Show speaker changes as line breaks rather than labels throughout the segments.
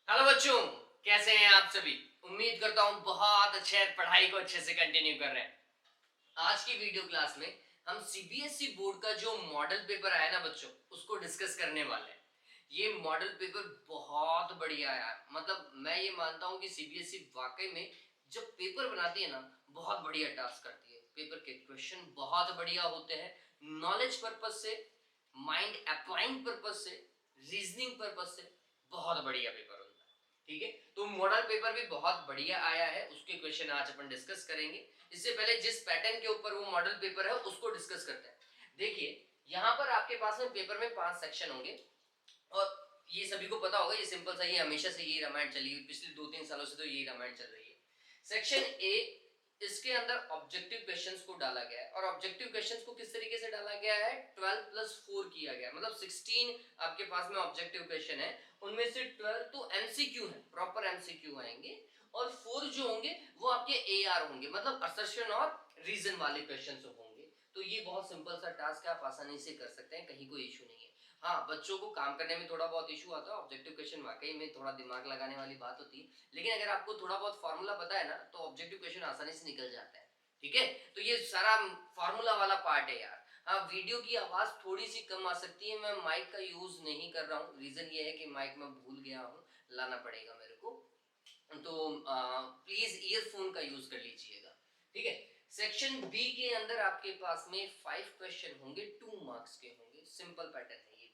Hello बच्चों, कैसे हैं आप सभी। उम्मीद करता हूं बहुत अच्छे पढ़ाई को अच्छे से कंटिन्यू कर रहे हैं। आज की वीडियो क्लास में हम सीबीएसई बोर्ड का जो मॉडल पेपर आया ना बच्चों, उसको डिस्कस करने वाले हैं। ये मॉडल पेपर बहुत बढ़िया आया है। मतलब मैं ये मानता हूं कि सीबीएसई वाकई में जब पेपर बनाती है ना, बहुत बढ़िया टास्क करती है। पेपर के क्वेश्चन बहुत बढ़िया होते हैं, नॉलेज पर्पज से, माइंड अप्लाइंग पर्पज से, रीजनिंग पर्पज से बहुत बढ़िया पेपर होता है। ठीक है, तो मॉडल पेपर भी बहुत बढ़िया आया है, उसके क्वेश्चन आज अपन डिस्कस करेंगे। इससे पहले जिस पैटर्न के ऊपर वो मॉडल पेपर है उसको डिस्कस करते हैं। देखिए, यहाँ पर आपके पास में पेपर में 5 सेक्शन होंगे और ये सभी को पता होगा, ये सिंपल सा, ये हमेशा से यही रामायण चली है, पिछले 2-3 सालों से तो यही रामायण चल रही है। सेक्शन ए, इसके अंदर ऑब्जेक्टिव क्वेश्चंस को डाला गया है और ऑब्जेक्टिव क्वेश्चंस को किस तरीके से डाला गया है, 12+4 किया गया, मतलब 16 आपके पास में ऑब्जेक्टिव क्वेश्चन है, उनमें से 12 तो एमसीक्यू है, प्रॉपर एमसीक्यू आएंगे और 4 जो होंगे वो आपके एआर होंगे, मतलब असर्शन और रीजन वाले क्वेश्चंस होंगे। तो ये बहुत सिंपल सा टास्क है, आप आसानी से कर सकते हैं, कहीं कोई इशू नहीं है। हाँ, बच्चों को काम करने में थोड़ा बहुत इशू आता है, ऑब्जेक्टिव क्वेश्चन वाकई में थोड़ा दिमाग लगाने वाली बात होती है, लेकिन अगर आपको थोड़ा बहुत फॉर्मूला पता है ना, तो ऑब्जेक्टिव क्वेश्चन आसानी से निकल जाता है। ठीक है, तो ये सारा फॉर्मूला वाला पार्ट है यार। हाँ, वीडियो की आवाज थोड़ी सी कम आ सकती है, मैं माइक का यूज नहीं कर रहा हूँ, रीजन ये है कि माइक मैं भूल गया हूँ, लाना पड़ेगा मेरे को, तो प्लीज ईयरफोन का यूज कर लीजिएगा। ठीक है, सेक्शन बी के अंदर आपके पास में 5 क्वेश्चन होंगे, 2 मार्क्स के होंगे, सिंपल पैटर्न है ये।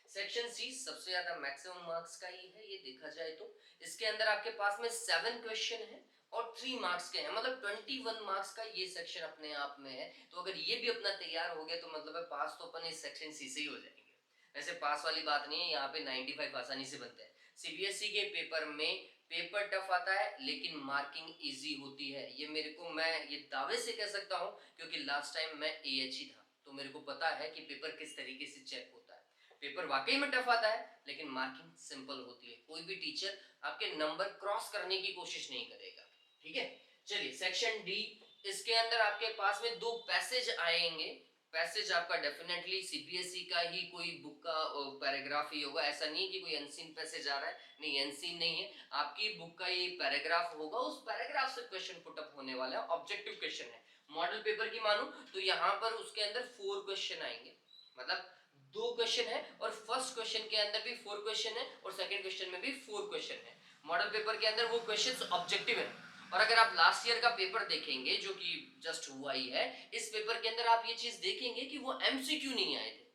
सेक्शन सी सबसे ज्यादा मैक्सिमम मार्क्स का ही है, ये देखा जाए तो इसके अंदर आपके पास में 7 क्वेश्चन है और 3 मार्क्स के हैं, मतलब 21 मार्क्स का ये सेक्शन अपने आप में है। तो अगर ये भी अपना तैयार हो गया तो मतलब है पास तो अपन इस सेक्शन सी से ही हो जाएंगे। वैसे पास वाली बात नहीं है, यहाँ पे 95 आसानी से बनते हैं। सीबीएसई के पेपर में पेपर टफ आता है लेकिन मार्किंग इजी होती है, ये मेरे को, मैं ये दावे से कह सकता हूँ क्योंकि लास्ट टाइम मैं एएच ही था, तो मेरे को पता है कि पेपर किस तरीके से चेक होता है। पेपर वाकई में टफ आता है लेकिन मार्किंग सिंपल होती है, कोई भी टीचर आपके नंबर क्रॉस करने की कोशिश नहीं करेगा। ठीक है, चलिए सेक्शन डी, इसके अंदर आपके पास में 2 पैसेज आएंगे। पैसेज आपका डेफिनेटली सीबीएसई का ही कोई बुक का पैराग्राफ ही होगा, ऐसा नहीं है कि कोई अनसीन पैसेज आ रहा है, नहीं अनसीन नहीं है, आपकी बुक का ये पैराग्राफ होगा, उस पैराग्राफ से क्वेश्चन पुट अप होने वाला है, ऑब्जेक्टिव क्वेश्चन है। मॉडल पेपर की मानूं तो यहाँ पर उसके अंदर 4 क्वेश्चन आएंगे, मतलब 2 क्वेश्चन है और फर्स्ट क्वेश्चन के अंदर भी 4 क्वेश्चन है और सेकंड क्वेश्चन में भी 4 क्वेश्चन है। मॉडल पेपर के अंदर वो क्वेश्चंस ऑब्जेक्टिव है। और अगर आप लास्ट ईयर का पेपर देखेंगे जो कि जस्ट हुआ ही है, इस पेपर के अंदर आप ये चीज देखेंगे कि वो एमसीक्यू नहीं आए थे,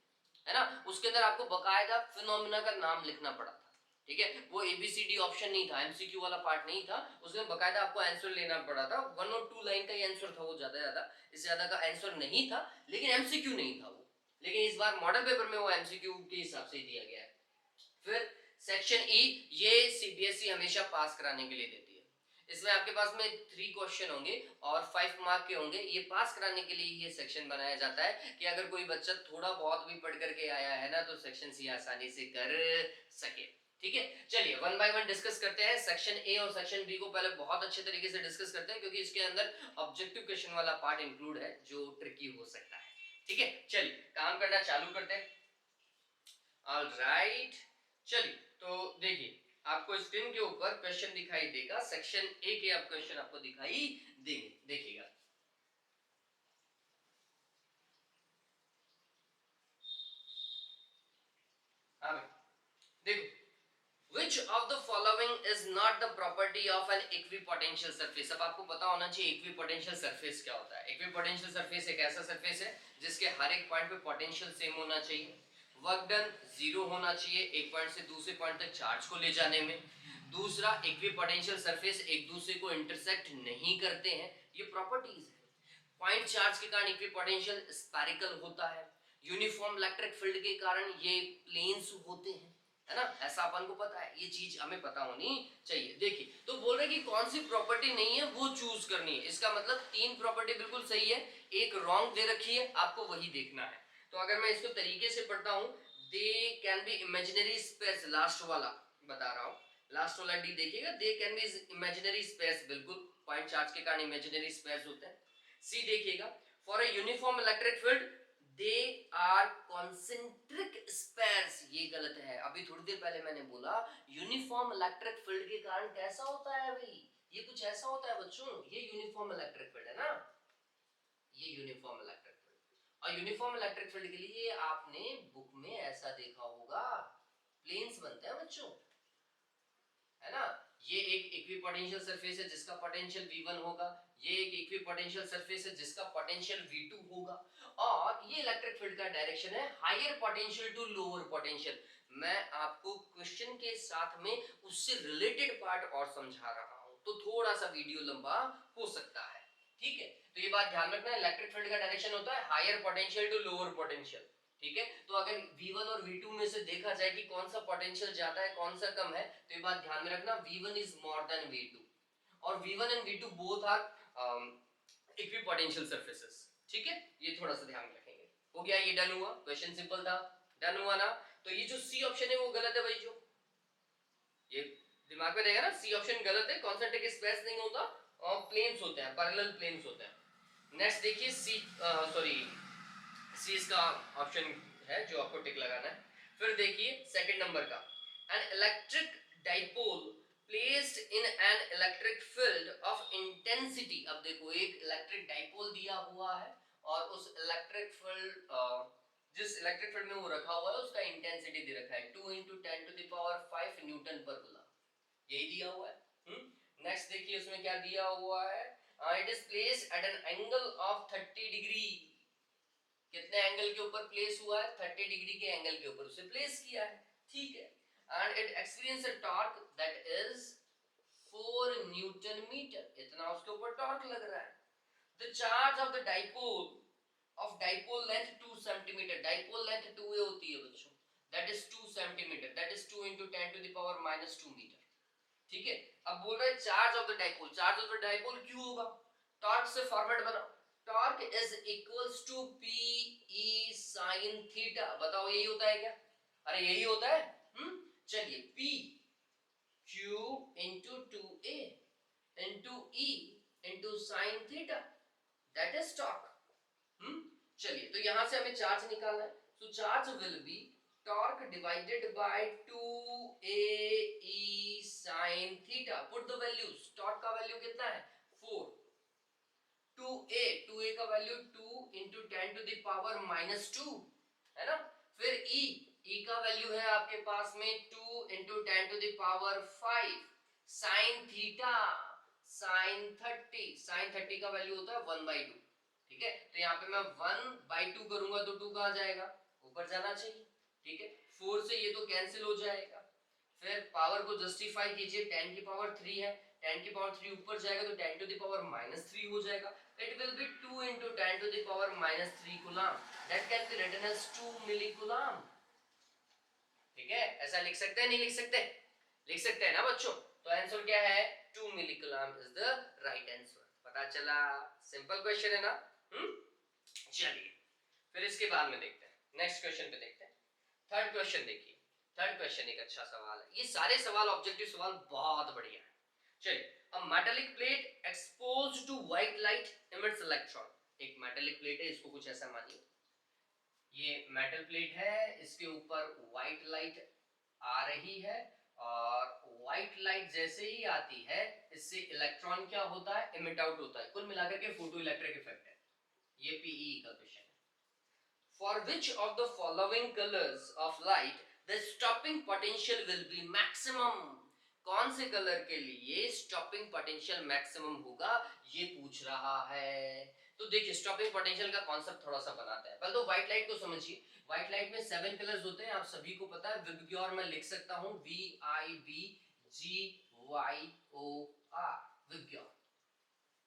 है ना, उसके अंदर आपको बकायदा फिनोमिना का नाम लिखना पड़ा था। ठीक है, वो एबीसीडी ऑप्शन नहीं था, एमसीक्यू वाला पार्ट नहीं था, उसमें बकायदा आपको आंसर लेना पड़ा था, 1 और 2 लाइन का ही आंसर था, वो ज्यादा इससे ज्यादा का आंसर नहीं था, लेकिन एमसीक्यू नहीं था वो। लेकिन इस बार मॉडल पेपर में वो एमसीक्यू के हिसाब से दिया गया है। फिर सेक्शन ई, ये सीबीएसई हमेशा पास कराने के लिए देती है, इसमें आपके पास में 3 क्वेश्चन होंगे और 5 मार्क के होंगे, ये पास कराने के लिए ये सेक्शन बनाया जाता है कि अगर कोई बच्चा थोड़ा बहुत भी पढ़ करके आया है ना तो सेक्शन सी आसानी से कर सके। ठीक है, चलिए वन बाय वन डिस्कस करते हैं। सेक्शन ए और सेक्शन बी को पहले बहुत अच्छे तरीके से डिस्कस करते हैं क्योंकि इसके अंदर ऑब्जेक्टिव क्वेश्चन वाला पार्ट इंक्लूड है जो ट्रिकी हो सकता है। ठीक है, चलिए काम करना चालू करते हैं। ऑलराइट, चलिए तो देखिए, आपको स्क्रीन के ऊपर क्वेश्चन दिखाई देगा, सेक्शन ए के आप क्वेश्चन आपको दिखाई देंगे, देखिएगा। हाँ भाई, देखो, Which of the following is not the property of an equipotential surface? अब आपको पता होना चाहिए इक्विपोटेंशियल सरफेस क्या होता है। इक्विपोटेंशियल सरफेस एक ऐसा सरफेस है जिसके हर एक पॉइंट पे पोटेंशियल सेम होना चाहिए, वर्क डन जीरो होना चाहिए एक पॉइंट से दूसरे पॉइंट तक चार्ज को ले जाने में। दूसरा, इक्विपोटेंशियल सरफेस एक दूसरे को इंटरसेक्ट नहीं करते हैं, ये प्रॉपर्टीज है। पॉइंट चार्ज के कारण इक्विपोटेंशियल स्फेरिकल होता है, यूनिफॉर्म इलेक्ट्रिक फील्ड के कारण ये प्लेन्स होते हैं, है ना, ऐसा अपन को पता है, ये चीज हमें पता होनी चाहिए। देखिए, तो बोल रहे कि कौन सी प्रॉपर्टी नहीं है वो चूज करनी है, इसका मतलब 3 प्रॉपर्टी बिल्कुल सही है, एक रॉन्ग दे रखी है, आपको वही देखना है। तो अगर मैं इसको तरीके से पढ़ता हूं, they can be imaginary space, last वाला बता रहा हूं, लास्ट वाला डी देखिएगा, they can be imaginary space, बिल्कुल पॉइंट चार्ज के कारण इमेजिनरी स्पेस होते हैं। सी देखिएगा, for a uniform electric field they are concentric spheres, ये गलत है। अभी थोड़ी देर पहले मैंने बोला यूनिफॉर्म इलेक्ट्रिक फील्ड के कारण कैसा होता है भाई, ये कुछ ऐसा होता है बच्चों, ये यूनिफॉर्म इलेक्ट्रिक फील्ड है ना, ये यूनिफॉर्म इलेक्ट्रिक फील्ड। और यूनिफॉर्म इलेक्ट्रिक फील्ड के लिए आपने बुक में ऐसा देखा होगा, प्लेन्स बनते हैं बच्चों, है ना। ये एक इक्विपोटेंशियल सरफेस है जिसका पोटेंशियल V1 होगा, ये एक इक्विपोटेंशियल सरफेस है जिसका पोटेंशियल V2 होगा, और ये इलेक्ट्रिक फील्ड का डायरेक्शन है higher potential to lower potential. मैं आपको क्वेश्चन के साथ में उससे रिलेटेड पार्ट और समझा रहा हूं, तो थोड़ा सा वीडियो लंबा हो सकता है, ठीक है। तो ये बात ध्यान रखना, इलेक्ट्रिक फील्ड का डायरेक्शन होता है higher potential to lower potential, ठीक है। तो अगर V1 और V2 में से देखा जाए कि कौन सा पोटेंशियल ज्यादा है कौन सा कम है, तो ये बात ध्यान में रखना, V1 is more than V2, और V1 and V2 both are equipotential surfaces, ठीक है। ये थोड़ा सा ध्यान रखेंगे। हो गया, ये डन हुआ, क्वेश्चन सिंपल था, डन हुआ ना। तो ये जो सी ऑप्शन है वो गलत है भाई, जो ये दिमाग में रहेगा ना, सी ऑप्शन गलत है, कॉन्सेंट्रिक स्पेस नहीं होता, और प्लेन्स होते हैं, पैरेलल प्लेन्स होते हैं। नेक्स्ट देखिए सी, सॉरी सी इसका ऑप्शन है जो आपको टिक लगाना है। फिर देखिए सेकंड नंबर का, an electric dipole placed in an electric field of intensity. अब देखो एक इलेक्ट्रिक डाइपोल दिया हुआ है और उस इलेक्ट्रिक फील्ड, जिस इलेक्ट्रिक फील्ड में वो रखा हुआ है उसका इंटेंसिटी दे रखा है 2 × 10⁵ न्यूटन पर कूलम, यही दिया हुआ है। नेक्स्ट देखिए उसमें क्या दिया हुआ है, it is placed at an angle of 30 degree. कितने एंगल के ऊपर प्लेस हुआ है, 30 डिग्री के एंगल के ऊपर उसे प्लेस किया है, ठीक है। And it experience a torque that is 4 newton metre, इतना उसके ऊपर टॉर्क लग रहा है। The charge of the dipole of dipole length 2 centimetre, dipole length 2a होती है बच्चों, that is 2 centimetre, that is 2 × 10⁻⁻2 metre, ठीक है। अब बोल रहे हैं charge of the dipole, charge of the dipole क्यों होगा, टॉर्क से फॉर्मेट बनाओ, torque is equals to P E sine theta, बताओ यही होता है क्या, अरे यही होता है। चलिए P Q into 2a into E into sine theta, that is torque. चलिए तो यहां से हमें चार्ज निकालना है, so charge will be torque divided by 2a e sin theta, put the values, torque का वैल्यू कितना है 4, 2a का वैल्यू 2 × 10⁻⁻2 है ना। फिर e का वैल्यू है आपके पास में 2 × 10⁵ sin थीटा, sin 30 का वैल्यू होता है 1/2, ठीक है। तो यहाँ पे मैं 1/2 करूंगा तो 2 कहाँ जाएगा, ऊपर जाना चाहिए, ठीक है। 4 से ये तो कैंसिल हो जाएगा, फिर पावर को जस्टिफाई कीजिए, 10⁻³ है, 10⁻³ ऊपर जाएगा तो 10⁻³ हो जाएगा, it will be 2 × 10⁻³ coulomb, that can be written as 2 मिलीकूलम, ठीक है। ऐसा लिख सकते हैं नहीं लिख सकते, लिख सकते हैं ना बच्चों। तो आंसर क्या है 2 मिलीकूलम इज द राइट आंसर, पता चला, सिंपल क्वेश्चन है ना। चलिए फिर इसके बाद में देखते हैं, नेक्स्ट क्वेश्चन पे देखते हैं। थर्ड क्वेश्चन देखिए, थर्ड क्वेश्चन एक अच्छा सवाल है, ये सारे सवाल ऑब्जेक्टिव सवाल बहुत बढ़िया है। चलिए, a metallic plate exposed to white light emits electron, एक मेटालिक प्लेट है, इसको कुछ ऐसा मानिए, ये मेटल प्लेट है, इसके ऊपर व्हाइट लाइट आ रही है, और व्हाइट लाइट जैसे ही आती है इससे इलेक्ट्रॉन क्या होता है, इमिट आउट होता है, कुल मिलाकर के फोटो इलेक्ट्रिक इफेक्ट है। ये पीई का क्वेश्चन है। For which of the following colours of light the stopping potential will be maximum, कौन से कलर के लिए स्टॉपिंग पोटेंशियल मैक्सिमम होगा, ये पूछ रहा है। तो देखिए स्टॉपिंग पोटेंशियल का कॉन्सेप्ट थोड़ा सा बनाते हैं, पहले तो व्हाइट लाइट को समझिए। व्हाइट लाइट में 7 कलर्स होते हैं, आप सभी को पता है, विबग्योर मैं लिख सकता हूं VIBGYOR, विबग्योर,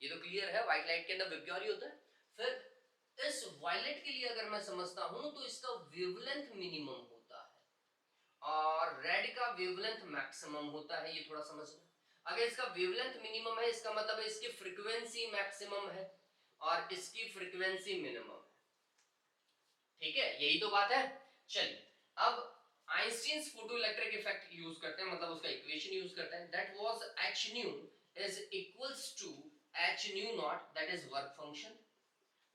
ये तो क्लियर है, व्हाइट लाइट के अंदर विबग्योर ही होता है। फिर इस वायलेट के लिए अगर मैं समझता हूं तो इसका वेवलेंथ मिनिमम होता है और रेड का वेवलेंथ मैक्सिमम होता है, ये थोड़ा समझना। अगर इसका वेवलेंथ मिनिमम है इसका मतलब है इसकी फ्रीक्वेंसी मैक्सिमम है और इसकी फ्रीक्वेंसी मिनिमम है, ठीक है, यही तो बात है। चलिए अब आइंस्टीन्स फोटोइलेक्ट्रिक इफेक्ट यूज करते हैं, मतलब उसका इक्वेशन यूज करते हैं, that was h nu is equals to h nu naught, that is work function,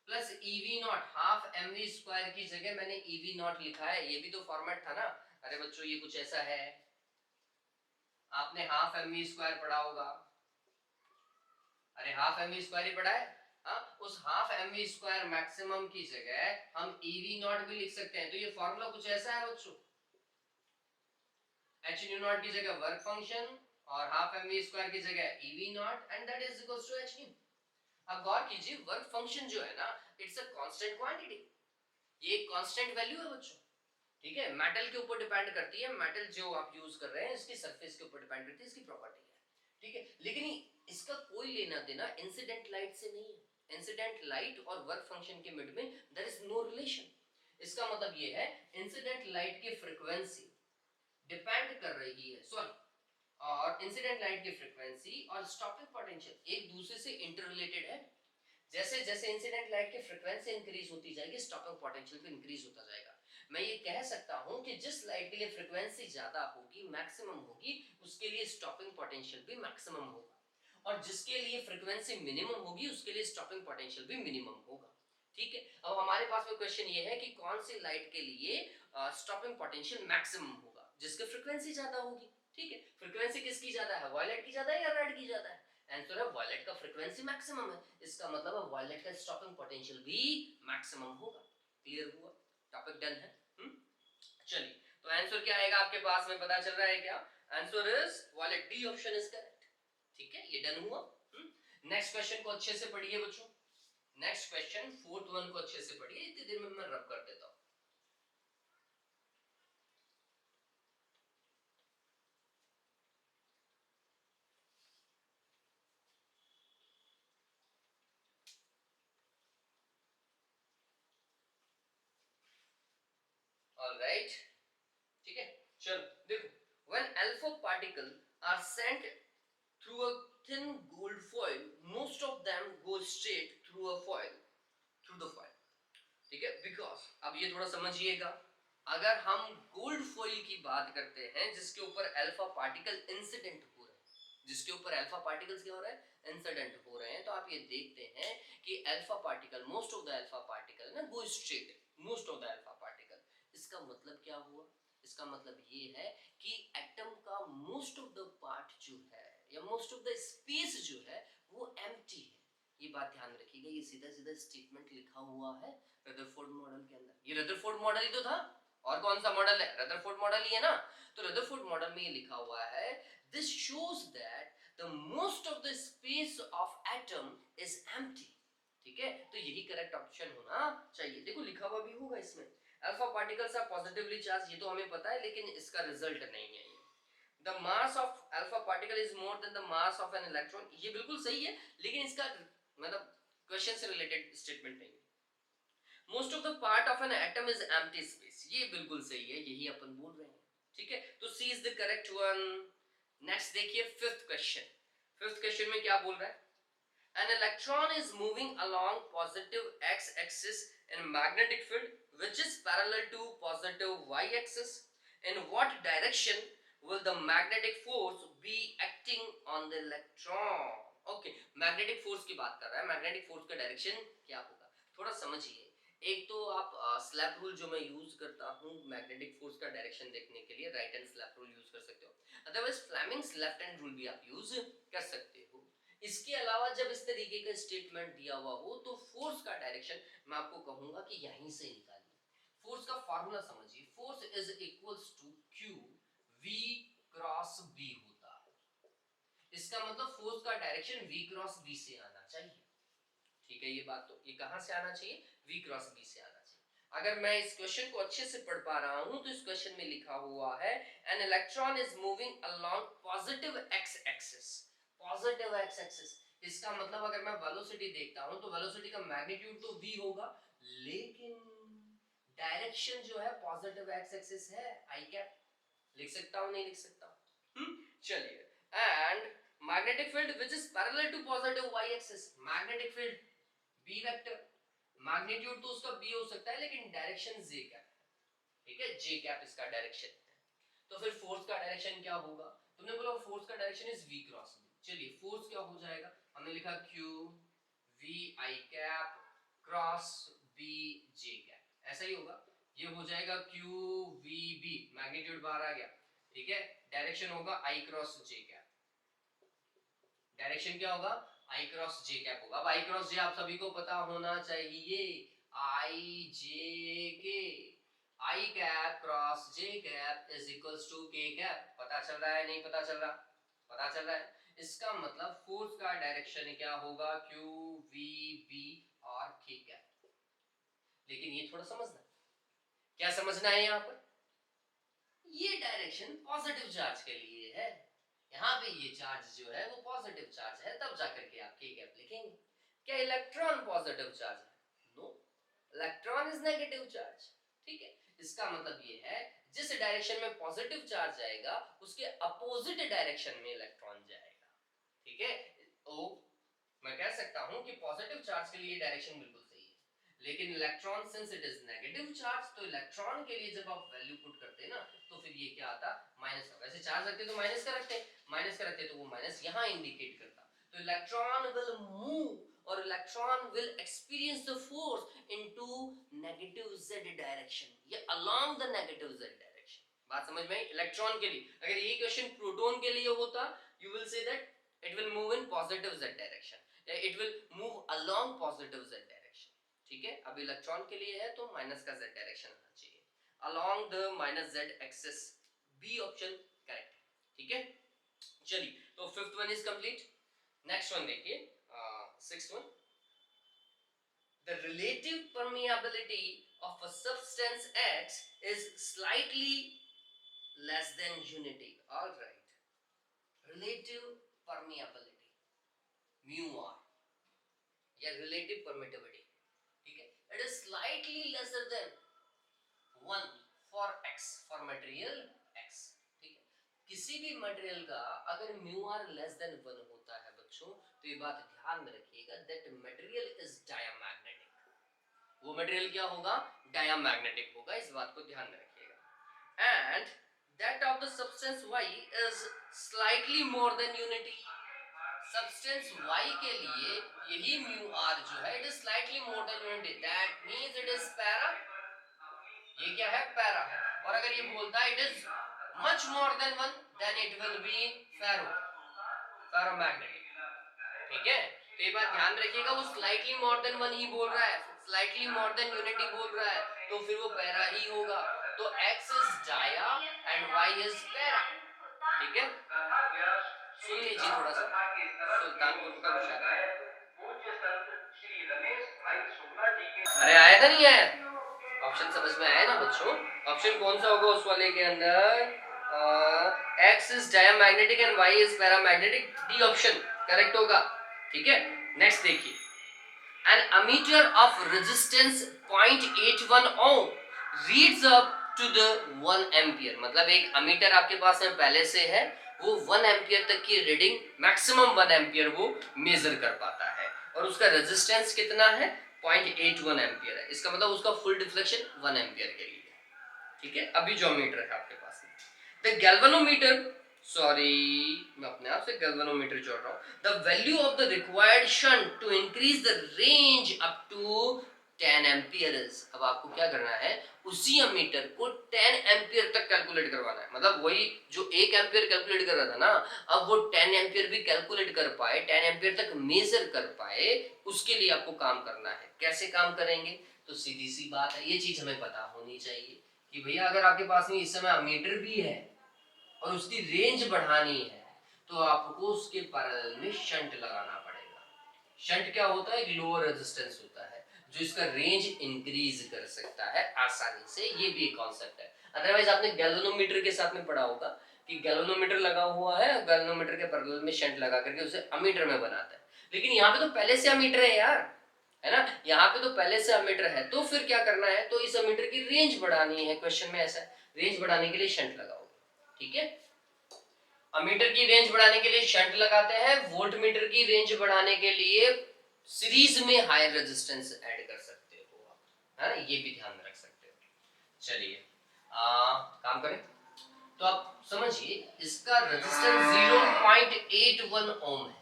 plus e V not half M V square की जगह मैंने ईवी नॉट लिखा है, ये भी तो फॉर्मेट था ना। अरे बच्चों ये कुछ ऐसा है, आपने हाफ एम वी स्क्वायर पढ़ा होगा, अरे हाफ एम वी स्क्वायर ही पढ़ा है। हाँ, उस half M V square maximum की जगह हम ईवी नॉट भी लिख सकते हैं, तो ये फॉर्मूला कुछ ऐसा है बच्चों, एच न्यू नॉट की जगह वर्क फंक्शन और हाफ एम वी स्क्वायर की जगह e V not and that is equals to H nu. अब गौर कीजिए, वर्क फंक्शन जो है ना, इट्स अ कांस्टेंट क्वांटिटी, ये एक कांस्टेंट वैल्यू है बच्चों, ठीक है। मेटल के ऊपर डिपेंड करती है, मेटल जो आप यूज कर रहे हैं इसकी सरफेस के ऊपर डिपेंड करती है, इसकी प्रॉपर्टी है, ठीक है। लेकिन इसका कोई लेना देना इंसिडेंट लाइट से नहीं है। इंसिडेंट लाइट और वर्क फंक्शन के मिड में देयर इज नो रिलेशन। इसका मतलब ये है इंसिडेंट लाइट की फ्रीक्वेंसी डिपेंड कर रही है, सॉरी, और इंसिडेंट लाइट की फ्रीक्वेंसी और स्टॉपिंग पोटेंशियल एक दूसरे से इंटररिलेटेड है। जैसे जैसे इंसिडेंट लाइट की फ्रीक्वेंसी इंक्रीज होती जाएगी, स्टॉपिंग पोटेंशियल भी इंक्रीज होता जाएगा। मैं ये कह सकता हूं कि जिस लाइट के लिए फ्रीक्वेंसी ज्यादा होगी, मैक्सिमम होगी, उसके लिए स्टॉपिंग पोटेंशियल भी मैक्सिमम होगा, और जिसके लिए फ्रीक्वेंसी मिनिमम होगी उसके लिए स्टॉपिंग पोटेंशियल भी मिनिमम होगा, ठीक है। अब हमारे पास में क्वेश्चन ये है कि कौन सी लाइट के लिए स्टॉपिंग पोटेंशियल मैक्सिमम होगा, जिसकी फ्रीक्वेंसी ज्यादा होगी, ठीक है। फ्रीक्वेंसी किसकी ज्यादा है, वायलेट की ज्यादा है या रेड की ज्यादा है? आंसर है वायलेट का फ्रीक्वेंसी मैक्सिमम है, इसका मतलब है वायलेट का स्टॉपिंग पोटेंशियल भी मैक्सिमम होगा। क्लियर हुआ, टॉपिक डन है। चलिए, तो आंसर क्या आएगा आपके पास में, पता चल रहा है क्या? Answer is violet, D option is correct, ठीक है, ये डन हुआ। नेक्स्ट क्वेश्चन को अच्छे से पढ़िए बच्चों, नेक्स्ट क्वेश्चन फोर्थ वन को अच्छे से पढ़िए, इतनी देर में मैं रब कर देता हूं। ऑलराइट, ठीक है, चलो देखो, when alpha particle are sent through a thin gold foil, most of them go straight through a foil, through the foil, ठीक है। बिकॉज अब ये थोड़ा समझिएगा, अगर हम गोल्ड फॉइल की बात करते हैं जिसके ऊपर अल्फा पार्टिकल इंसिडेंट हो रहे हैं, जिसके ऊपर अल्फा पार्टिकल्स क्या हो रहा है, इंसिडेंट हो रहे हैं, तो आप ये देखते हैं कि alpha particle, most of the alpha particle ना go straight, most of the alpha particle. इसका मतलब क्या हुआ, इसका मतलब ये है कि एटम का मोस्ट ऑफ द पार्ट जो है या मोस्ट ऑफ द स्पेस जो है वो एम्प्टी है। ये बात ध्यान रखिएगा, ये सीधा सीधा स्टेटमेंट लिखा हुआ है रदरफोर्ड मॉडल के अंदर। ये रदरफोर्ड मॉडल ही तो था, और कौन सा मॉडल है, रदरफोर्ड मॉडल ही है ना। तो रदरफोर्ड मॉडल में ये लिखा हुआ है, this shows that the most of the space of atom is empty, ठीक है। तो यही करेक्ट ऑप्शन होना चाहिए। देखो लिखा हुआ भी होगा इसमें, alpha particles are positively charge, ये तो हमें पता है, लेकिन इसका रिजल्ट नहीं है। The mass of alpha particle is more than the mass of an electron, ये बिल्कुल सही है, लेकिन इसका मतलब क्वेश्चन से रिलेटेड स्टेटमेंट नहीं है। Most of the part of an atom is empty space, ये बिल्कुल सही है, यही अपन बोल रहे हैं, ठीक है। तो C is the correct one. Next देखिए फिफ्थ क्वेश्चन, फिफ्थ क्वेश्चन में क्या बोल रहा है, an electron is moving along positive x-axis in magnetic field which is parallel to positive y-axis. In what direction will the magnetic force be acting on the electron? Okay, magnetic force की बात कर रहा है, magnetic force का direction क्या होगा, थोड़ा समझिए। एक तो आप स्लैप रूल जो मैं यूज करता हूँ मैग्नेटिक फोर्स का डायरेक्शन देखने के लिए, right hand slap rule use कर सकते हो, otherwise Fleming's left hand rule भी आप यूज कर सकते हो। इसके अलावा जब इस तरीके का स्टेटमेंट दिया हुआ हो तो फोर्स का डायरेक्शन मैं आपको कहूंगा कि यहीं से निकालिए। फोर्स का फार्मूला समझिए, force is equals to Q V cross B होता है। इसका मतलब फोर्स का डायरेक्शन वी क्रॉस बी से आना चाहिए, ठीक है। ये बात तो ये कहां से आना चाहिए, वी क्रॉस बी से आना चाहिए। अगर मैं इस क्वेश्चन को अच्छे से पढ़ पा रहा हूं तो इस क्वेश्चन में लिखा हुआ है an electron is moving along positive x axis, positive x axis, इसका मतलब अगर मैं वेलोसिटी देखता हूं तो वेलोसिटी का मैग्नीट्यूड तो v होगा, लेकिन डायरेक्शन जो है पॉजिटिव एक्स एक्सिस है, आई कैप। लिख सकता हूं नहीं लिख सकता हूं, चलिए। And magnetic field which is parallel to positive y axis, magnetic field b vector, magnitude तो उसका b हो सकता है लेकिन डायरेक्शन z कैप, ठीक है, j कैप इसका डायरेक्शन है। तो फिर फोर्स का डायरेक्शन क्या होगा, तुमने बोला फोर्स का direction is v cross b, चलिए फोर्स क्या हो जाएगा, हमने लिखा q v i cap cross B J cap, ऐसा ही होगा। ये हो जाएगा क्यू वी बी, मैग्नीट्यूड बाहर आ गया, ठीक है। डायरेक्शन होगा आई क्रॉस जे कैप, डायरेक्शन क्या होगा, आई क्रॉस जे कैप होगा। अब आई क्रॉस जे आप सभी को पता होना चाहिए, I J K, I cap cross J cap is equals to K cap. पता चल रहा है, नहीं पता चल रहा, पता चल रहा है। इसका मतलब फोर्स का डायरेक्शन क्या होगा, क्यू वी बी और के कैप। लेकिन ये थोड़ा समझना, क्या समझना है यहाँ पर, ये डायरेक्शन पॉजिटिव चार्ज के लिए है, यहाँ पे ये चार्ज जो है वो पॉजिटिव चार्ज है, तब जाकर के आप के कैप लिखेंगे। क्या इलेक्ट्रॉन पॉजिटिव चार्ज है, no, electron is negative charge, ठीक है। इसका मतलब ये है जिस डायरेक्शन में पॉजिटिव चार्ज जाएगा उसके अपोजिट डायरेक्शन में इलेक्ट्रॉन जाएगा, ठीक है। तो मैं कह सकता हूं कि पॉजिटिव चार्ज के लिए डायरेक्शन बिल्कुल सही है, लेकिन electron since it is negative charge, तो इलेक्ट्रॉन के लिए जब आप वैल्यू पुट करते हैं ना, तो फिर ये क्या आता, माइनस का। वैसे चार्ज रखते तो माइनस का रखते, माइनस का रखते तो वो माइनस यहां इंडिकेट करता। तो इलेक्ट्रॉन विल मूव और electron will experience the force into negative z direction, ये along the negative z direction. बात समझ में आई। इलेक्ट्रॉन के लिए अगर ये क्वेश्चन प्रोटॉन के लिए होता, you will say that it will move in positive z direction, it will move along positive z direction, ठीक है। अब इलेक्ट्रॉन के लिए है तो माइनस का z डायरेक्शन आना चाहिए, along the minus z axis, B option correct, ठीक है। चलिए, तो fifth one is complete. Next one देखिए, sixth one, the relative permeability of a substance X is slightly less than unity, all right, relative permeability mu r या relative permittivity, ठीक है, it is slightly lesser than 1 for x, for material x, ठीक है। किसी भी material का अगर mu r less than 1 होता है बच्चों, तो ये बात ध्यान में रखिएगा, that material is diamagnetic, वो मटेरियल क्या होगा, डायमैग्नेटिक होगा, इस बात को ध्यान में रखिएगा। and that of the substance y is slightly more than unity, substance y के लिए यही म्यू r जो है it is slightly more than unity, that means it is para, ये क्या है, पैरा है। और अगर ये बोलता है it is much more than 1, then it will be ferro, ferromagnetic, ठीक है। तो ये बात ध्यान रखिएगा, वो स्लाइटली मोर देन 1 ही बोल रहा है, स्लाइटली मोर देन यूनिटी बोल रहा है, तो फिर वो पैरा ही होगा। तो x is dia and y is para, ठीक है। सुन लीजिए थोड़ा सा, सुल्तानपुर का मुशायरा, अरे आया था नहीं आया, ऑप्शन समझ में आया ना बच्चों। ऑप्शन कौन सा होगा उस वाले के अंदर, x is diamagnetic and y is paramagnetic, D option correct होगा, ठीक है। नेक्स्ट देखिए, an ammeter of resistance 0.81 ohm reads up to the 1 ampere, मतलब एक अमीटर आपके पास में पहले से है, वो 1 एम्पियर तक की रीडिंग, मैक्सिमम 1 एम्पियर वो मेजर कर पाता है, और उसका रेजिस्टेंस कितना है, 0.81 एम्पियर है। इसका मतलब उसका फुल डिफ्लेक्शन 1 एम्पियर के लिए, ठीक है। अभी जो मीटर है आपके पास में, द गैल्वेनोमीटर, सॉरी मैं अपने आप से गैल्वेनोमीटर जोड़ रहा हूं, the value of the required shunt to increase the range up to 10 amperes. अब आपको क्या करना है, उसी अमीटर को 10 एम्पियर तक कैलकुलेट करवाना है, मतलब वही जो 1 एम्पियर कैलकुलेट कर रहा था ना, अब वो 10 एम्पियर भी कैलकुलेट कर पाए, 10 एम्पियर तक मेजर कर पाए, उसके लिए आपको काम करना है। कैसे काम करेंगे, तो सीधी सी बात है, ये चीज हमें पता होनी चाहिए कि भैया अगर आपके पास में इस समय अमीटर भी है और उसकी रेंज बढ़ानी है, तो आपको उसके पैरेलल में शंट लगाना पड़ेगा। शंट क्या होता है, एक लोअर रेजिस्टेंस होता है जो इसका रेंज इंक्रीज कर सकता है आसानी से, ये भी एक कॉन्सेप्ट है। अदरवाइज आपने गैल्वेनोमीटर के साथ में पढ़ा होगा कि गैल्वेनोमीटर लगा हुआ है, गैल्वेनोमीटर के पैरेलल में शंट लगा करके उसे अमीटर में बनाता है, लेकिन यहाँ पे तो पहले से अमीटर है यार, है ना, यहाँ पे तो पहले से अमीटर है, तो फिर क्या करना है, तो इस अमीटर की रेंज बढ़ानी है, क्वेश्चन में ऐसा है, रेंज बढ़ाने के लिए शंट लगाओगे, ठीक है। अमीटर की रेंज बढ़ाने के लिए शंट लगाते हैं, वोल्टमीटर की रेंज बढ़ाने के लिए सीरीज में हायर रेजिस्टेंस ऐड कर सकते हो आप, है ना, ये भी ध्यान में रख सकते हो। चलिए काम करें, तो आप समझिए इसका रेजिस्टेंस 0.81 ओम है।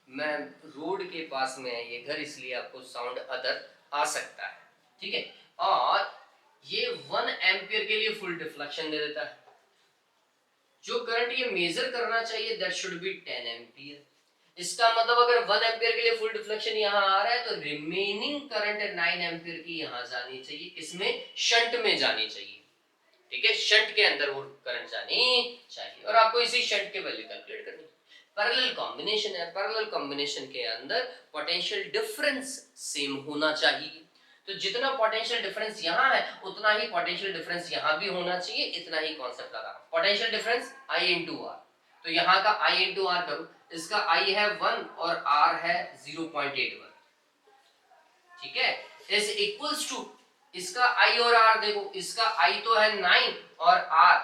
मैं रोड के पास में है ये घर, इसलिए आपको साउंड अदर आ सकता है, ठीक है। और ये 1 एम्पियर के लिए फुल डिफ्लेक्शन दे देता है। जो करंट ये मेजर करना चाहिए दैट शुड बी 10 एम्पियर। इसका मतलब अगर 1 एम्पियर के लिए फुल डिफ्लेक्शन यहां आ रहा है तो रिमेनिंग करंट 9 एम्पियर की यहां जानी चाहिए, किसमें, शंट में जानी चाहिए, ठीक है। शंट के अंदर वो करंट जानी चाहिए और आपको इसी शंट के वैल्यू कैलकुलेट करनी है। पैरेलल कॉम्बिनेशन है, पैरेलल कॉम्बिनेशन के अंदर पोटेंशियल डिफरेंस सेम होना चाहिए। तो जितना पोटेंशियल डिफरेंस यहाँ है उतना ही पोटेंशियल डिफरेंस यहाँ भी होना चाहिए, इतना ही कॉन्सेप्ट लगा। Potential difference I into R, तो यहाँ का I इंटू आर करो, इसका I है 1 और R है 0.81, ठीक है। इज इक्वल्स टू इसका I और R देखो, इसका I तो है 9 और R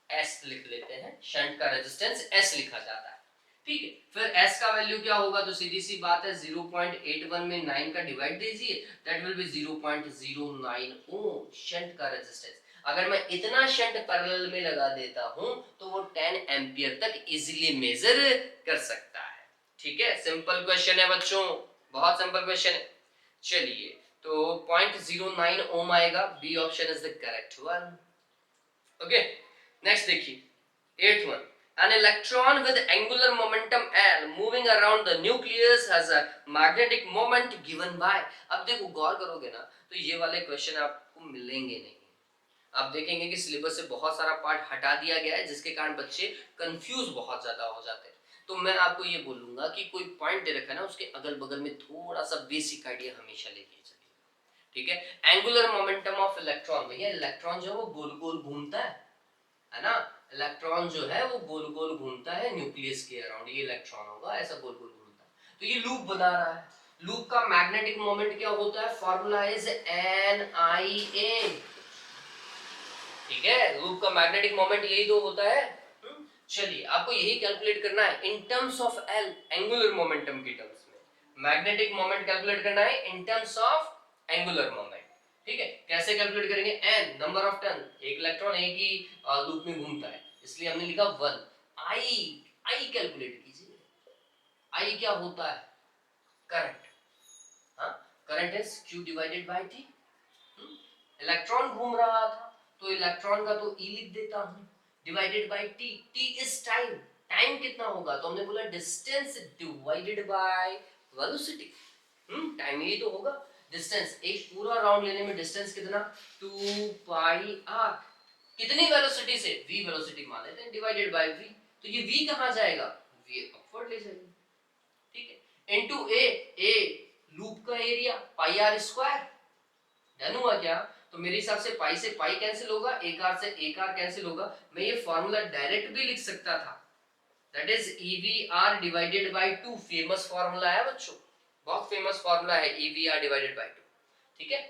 S लिख लेते हैं, शंट का रेजिस्टेंस S लिखा जाता है, ठीक है। फिर S का वैल्यू क्या होगा, तो सीधी सी बात है 0.81 में 9 का डिवाइड दीजिए, that will be 0.09 ohm shunt का रेजिस्टेंस। अगर मैं इतना शंट पैरेलल में लगा देता हूं तो वो 10 एम्पियर तक इजीली मेजर कर सकता है, ठीक है। सिंपल क्वेश्चन है बच्चों, बहुत सिंपल क्वेश्चन है। चलिए, तो 0.09 ओम आएगा, B option is the correct one. Okay, next देखिए 8th one. An electron with angular momentum L moving around the nucleus has a magnetic moment given by। अब देखो गौर करोगे ना तो ये वाले क्वेश्चन आपको मिलेंगे नहीं। आप देखेंगे कि सिलेबस से बहुत सारा पार्ट हटा दिया गया है जिसके कारण बच्चे कंफ्यूज बहुत ज्यादा हो जाते हैं। तो मैं आपको ये बोलूंगा कि कोई पॉइंट दे रखा है ना, उसके अगल बगल में थोड़ा सा बेसिक आइडिया हमेशा लेके चलिए, ठीक है। एंगुलर मोमेंटम ऑफ इलेक्ट्रॉन, भैया इलेक्ट्रॉन जो है वो गोल गोल घूमता है ना। इलेक्ट्रॉन जो है वो गोल गोल घूमता है न्यूक्लियस के अराउंड, ये इलेक्ट्रॉन होगा ऐसा गोल गोल घूमता है, तो ये लूप बना रहा है। लूप का मैग्नेटिक मोमेंट क्या होता है, फॉर्मूला इज NIA, ठीक है। लूप का मैग्नेटिक मोमेंट यही तो होता है। चलिए, आपको यही कैलकुलेट करना है in terms of L, angular momentum की टर्म्स में। मैग्नेटिक मोमेंट कैलकुलेट करना है in terms of angular moment, ठीक है। कैसे कैलकुलेट करेंगे, n नंबर ऑफ टर्न, एक इलेक्ट्रॉन एक ही लूप में घूमता है इसलिए हमने लिखा 1। I कैलकुलेट कीजिए, I क्या होता है, करंट, हाँ, current is Q divided by T। Electron घूम रहा था तो इलेक्ट्रॉन का तो E लिख देता हूं, divided by T, T is time, time कितना होगा, तो हमने बोला distance divided by velocity. Time ही तो होगा, डिस्टेंस, एक पूरा राउंड लेने में डिस्टेंस कितना, 2 पाई r, कितनी वेलोसिटी से, v वेलोसिटी मान लेते हैं, डिवाइडेड बाय v, तो ये v कहां जाएगा, v अपवर्ड ले जाएगा, ठीक है, इनटू a लूप का area pi r square. Done हुआ क्या, तो मेरे हिसाब से पाई से पाई कैंसिल होगा, एक आर से एक आर कैंसिल होगा, मैं ये फॉर्मूला डायरेक्ट भी लिख सकता था, that is EVR divided by 2, famous formula है बच्चों, बहुत फेमस फॉर्मूला है EVR डिवाइडेड बाय 2, ठीक है।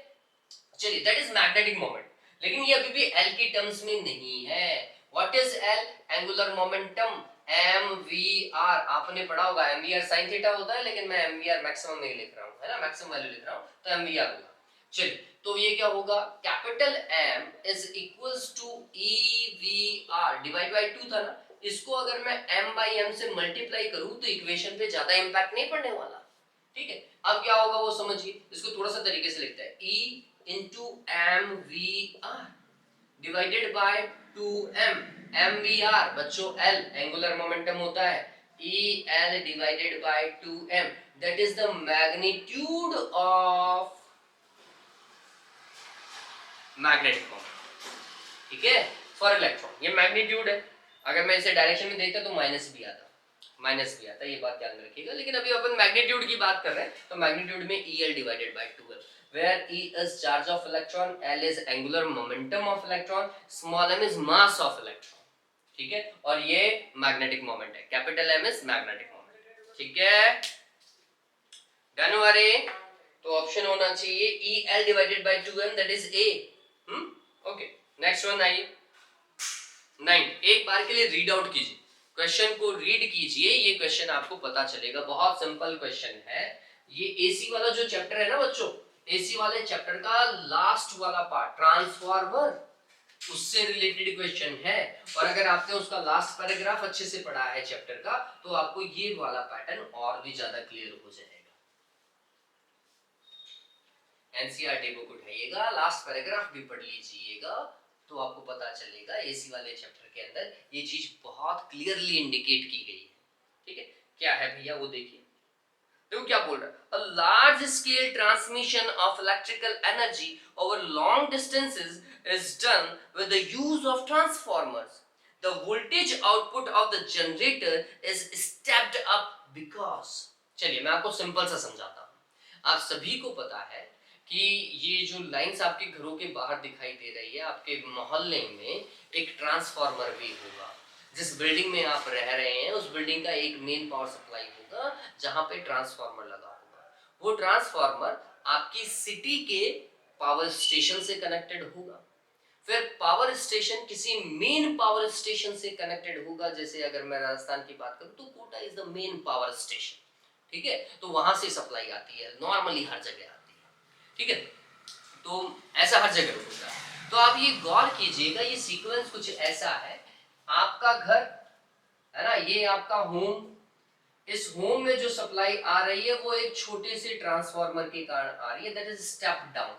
चलिए, दैट इज मैग्नेटिक मोमेंट, लेकिन ये अभी भी L की टर्म्स में नहीं है। What is L, angular momentum, MVR, आपने पढ़ा होगा MVR sin थीटा होता है, लेकिन मैं MVR मैक्सिमम नहीं लिख रहा हूं, है ना, मैक्सिमम वैल्यू लिख रहा हूं, तो MVR होगा। चलिए, तो ये क्या होगा, capital M is equals to EVR divide by 2 था ना, इसको अगर मैं m by m से मल्टीप्लाई करूं तो इक्वेशन पे ज्यादा इंपैक्ट नहीं पड़ने वाला, ठीक है। अब क्या होगा वो समझिए, इसको थोड़ा सा तरीके से लिखते हैं, E into MVR divided by 2m, MVR बच्चों L एंगुलर मोमेंटम होता है, EL divided by 2m, that is the magnitude of magnetic moment, ठीक है, फॉर इलेक्ट्रॉन। ये मैग्नीट्यूड है, अगर मैं इसे डायरेक्शन में देखता तो माइनस भी आता, ये बात ध्यान रखिएगा, लेकिन अभी अपन मैग्नीट्यूड की बात कर रहे हैं, तो मैग्नीट्यूड में EL divided by 2m, where E is charge of electron, L is angular momentum of electron, small m is mass of electron, ठीक है, और ये मैग्नेटिक मोमेंट है, capital M is magnetic moment, ठीक है। डन हुआ रे, तो ऑप्शन होना चाहिए EL divided by 2m, that is A। Okay, next one आइए 9। एक बार के लिए रीड आउट कीजिए, क्वेश्चन को रीड कीजिए, ये क्वेश्चन आपको पता चलेगा, बहुत सिंपल क्वेश्चन है। ये एसी वाला जो चैप्टर है ना बच्चों, एसी वाले चैप्टर का लास्ट वाला पार्ट ट्रांसफार्मर, उससे रिलेटेड क्वेश्चन है, और अगर आपने उसका लास्ट पैराग्राफ अच्छे से पढ़ा है चैप्टर का तो आपको ये वाला पैटर्न और भी ज्यादा क्लियर हो जाएगा। एनसीईआरटी बुक उठाइएगा, लास्ट पैराग्राफ भी पढ़ लीजिएगा, तो आपको पता चलेगा एसी वाले चैप्टर के अंदर ये चीज बहुत क्लियरली इंडिकेट की गई है। ठीक है, क्या है भैया वो देखिए। देखो क्या बोल रहा है, a large scale transmission of electrical energy over long distances is done with the use of transformers. The voltage output of the generator is stepped up because. चलिए मैं आपको सिंपल सा समझाता हूं। आप सभी को पता है कि ये जो लाइंस आपके घरों के बाहर दिखाई दे रही है, आपके मोहल्ले में एक ट्रांसफार्मर भी होगा। जिस बिल्डिंग में आप रह रहे हैं उस बिल्डिंग का एक मेन पावर सप्लाई होगा जहां पे ट्रांसफार्मर लगा होगा। वो ट्रांसफार्मर आपकी सिटी के पावर स्टेशन से कनेक्टेड होगा, फिर पावर स्टेशन किसी मेन पावर स्टेशन से कनेक्टेड होगा। जैसे अगर मैं राजस्थान की बात करूं तो Kota is the main power station. ठीक है, तो वहां से सप्लाई आती है, नॉर्मली हर जगह आती है। ठीक है, तो ऐसा हर जगह होता है। तो आप ये गौर कीजिएगा, ये सीक्वेंस कुछ ऐसा है। आपका घर है ना, ये आपका होम, इस होम में जो सप्लाई आ रही है वो एक छोटे से ट्रांसफार्मर के कारण आ रही है, that is step down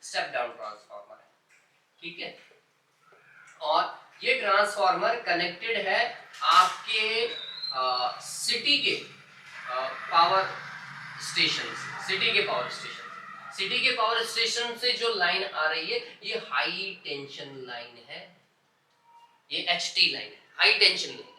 transformer है। ठीक है, और ये ट्रांसफार्मर कनेक्टेड है आपके सिटी के पावर स्टेशन, सिटी के पावर स्टेशन से जो लाइन आ रही है ये हाई टेंशन लाइन है, ये एचटी लाइन है, हाई टेंशन लाइन है।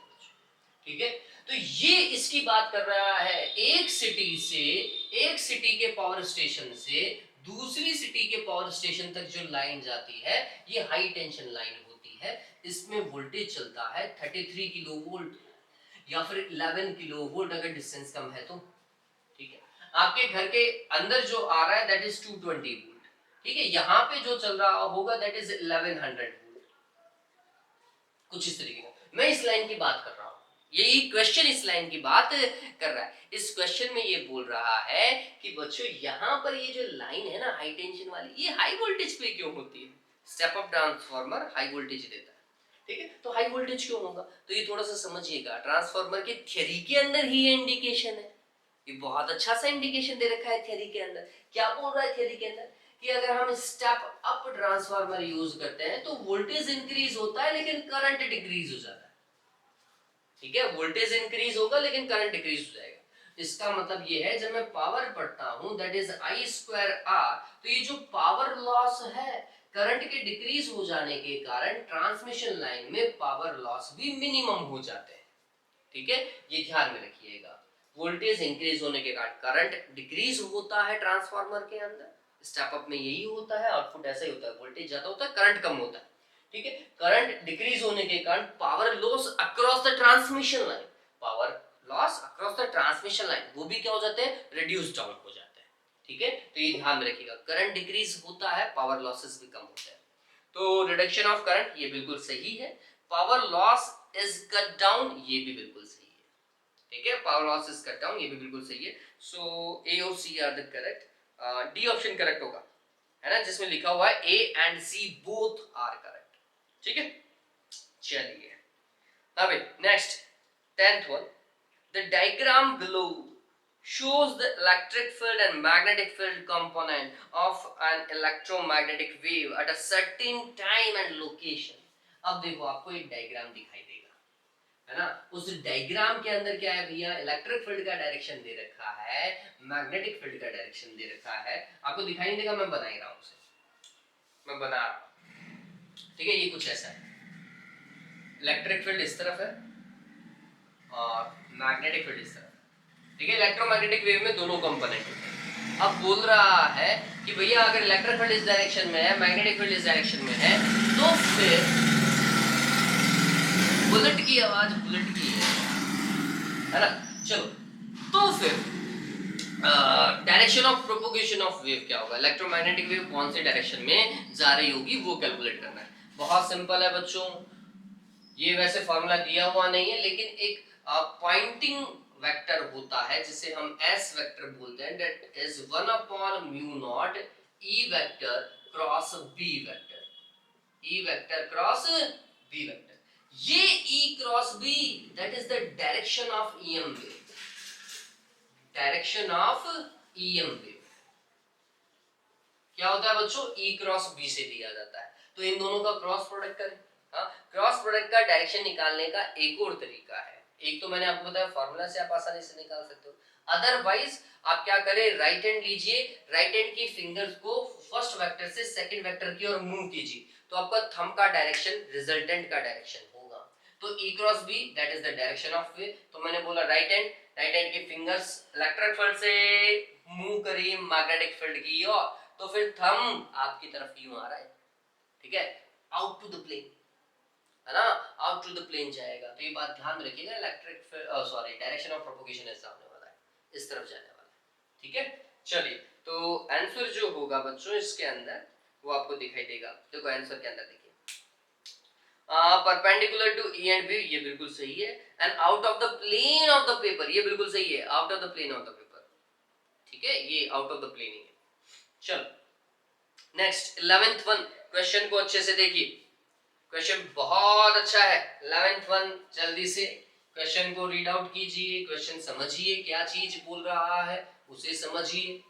ठीक है, तो ये इसकी बात कर रहा है, एक सिटी के पावर स्टेशन से दूसरी सिटी के पावर स्टेशन तक जो लाइन जाती है ये हाई टेंशन लाइन होती है। इसमें वोल्टेज चलता है 33 किलो वोल्ट या फिर 11 किलो वोल्ट अगर डिस्टेंस कम है तो। ठीक है, आपके घर के अंदर जो आ रहा है दैट इज 220 वोल्ट। ठीक है, यहां पे जो चल रहा होगा दैट इज 1100 वोल्ट, कुछ इस तरीके का। मैं इस लाइन की बात कर रहा हूं, यही क्वेश्चन इस लाइन की बात कर रहा है। इस क्वेश्चन में ये बोल रहा है कि बच्चों यहां पर ये जो लाइन है ना हाई टेंशन वाली, ये हाई वोल्टेज पे क्यों होती है? Step up transformer high voltage देता है। ठीक है, तो हाई वोल्टेज क्यों होगा? तो ये थोड़ा सा समझिएगा, ट्रांसफार्मर के थ्योरी के अंदर ही ये इंडिकेशन है। ये बहुत अच्छा सा इंडिकेशन दे रखा है थ्योरी के अंदर। क्या बोल रहा है थ्योरी के अंदर कि अगर हम स्टेप अप ट्रांसफार्मर यूज करते हैं तो वोल्टेज इंक्रीज होता है लेकिन करंट डिक्रीज हो जाता है। ठीक है, वोल्टेज इंक्रीज होगा लेकिन करंट डिक्रीज हो जाएगा। इसका मतलब ये है, जब मैं पावर पढ़ता हूं that is I square R, तो ये जो पावर लॉस है करंट के डिक्रीज हो जाने के कारण ट्रांसमिशन लाइन में पावर लॉस भी मिनिमम हो जाते हैं। ठीक है, ये ध्यान में रखिएगा। वोल्टेज इंक्रीज होने के कारण करंट डिक्रीज होता है ट्रांसफार्मर के अंदर, स्टेप अप में यही होता है, आउटपुट ऐसा ही होता है, वोल्टेज ज्यादा होता है करंट कम होता है। ठीक है, करंट डिक्रीज होने के कारण power loss across the transmission line, वो भी क्या हो जाते हैं, रिड्यूस डाउन हो जाते हैं। ठीक है, तो ये ध्यान में रखिएगा, करंट डिक्रीज होता है, पावर लॉसेस भी कम होते हैं। तो रिडक्शन ऑफ करंट ये बिल्कुल सही है, power loss is cut down ये भी बिल्कुल सही है। ठीक है, power loss is cut down ये भी बिल्कुल सही है। सो ए और C are the correct, D option correct होगा, है ना, जिसमें लिखा हुआ है A and C both are correct. ठीक है, चलिए अब next 10th one, the diagram below shows the electric field and magnetic field component of an electromagnetic wave at a certain time and location। अब देखो आपको एक डायग्राम दिखाई देगा, है ना, उस डायग्राम के अंदर क्या है भैया, इलेक्ट्रिक फील्ड का डायरेक्शन दे रखा है, मैग्नेटिक फील्ड का डायरेक्शन दे रखा है। आपको दिखाई नहीं देगा, मैं बना ही रहा हूं उसे, मैं बना रहा हूं। ठीक है, ये कुछ ऐसा है, इलेक्ट्रिक फील्ड इस तरफ है और मैग्नेटिक फील्ड इस तरफ। ठीक है, इलेक्ट्रोमैग्नेटिक वेव में दोनों कंपोनेंट होते हैं। अब बोल रहा है कि भैया अगर इलेक्ट्रिक फील्ड इस डायरेक्शन में है, मैग्नेटिक फील्ड इस डायरेक्शन में है, तो फिर बुलेट की आवाज बुलेट की है ना, चलो, तो फिर direction of propagation of wave क्या होगा, इलेक्ट्रोमैग्नेटिक वेव कौन से डायरेक्शन में जा रही होगी वो कैलकुलेट करना है। बहुत सिंपल है बच्चों, ये वैसे फॉर्मूला दिया हुआ नहीं है लेकिन एक पॉइंटिंग वेक्टर होता है जिसे हम एस वेक्टर बोलते हैं, that is 1/μ0 E vector cross B vector, E vector cross B vector. ये E cross B that is the direction of EM wave, direction of EM wave. क्या होता है बच्चों, E क्रॉस B से दिया जाता है। तो इन दोनों का क्रॉस प्रोडक्ट करें। हाँ, क्रॉस प्रोडक्ट का डायरेक्शन निकालने का एक और तरीका है। एक तो मैंने आपको बताया फॉर्मूला से आप आसानी से निकाल सकते हो, अदरवाइज आप क्या करें, राइट हैंड लीजिए, राइट हैंड की फिंगर्स को फर्स्ट वेक्टर से सेकंड वेक्टर की ओर मूव कीजिए, तो आपका थंब का डायरेक्शन रिजल्टेंट का डायरेक्शन होगा। तो E cross B that is the direction of वे। तो मैंने बोला राइट हैंड की फिंगर्स इलेक्ट्रिक फील्ड से मूव करिए मैग्नेटिक फील्ड की ओर, तो फिर थंब आपकी तरफ यूं आ रहा है, ठीक है, आउट टू द प्लेन, है ना, आउट टू द प्लेन जाएगा। तो ये बात ध्यान में रखिएगा, electric sorry direction of propagation ऐसा होने वाला है, इस तरफ जाने वाला है, ठीक है। चलिए, तो आंसर जो होगा बच्चों इसके अंदर वो आपको दिखाई देगा। देखो आंसर के अंदर देखिए, perpendicular to E and B, ये बिल्कुल सही है, and out of the plane of the paper, ये बिल्कुल सही है, out of the plane of the paper, ठीक है, ये आउट ऑफ द प्लेन ही है। चलो नेक्स्ट 11th वन, क्वेश्चन को अच्छे से देखिए, क्वेश्चन बहुत अच्छा है। 11th वन, जल्दी से क्वेश्चन को रीड आउट कीजिए, क्वेश्चन समझिए, क्या चीज बोल रहा है उसे समझिए।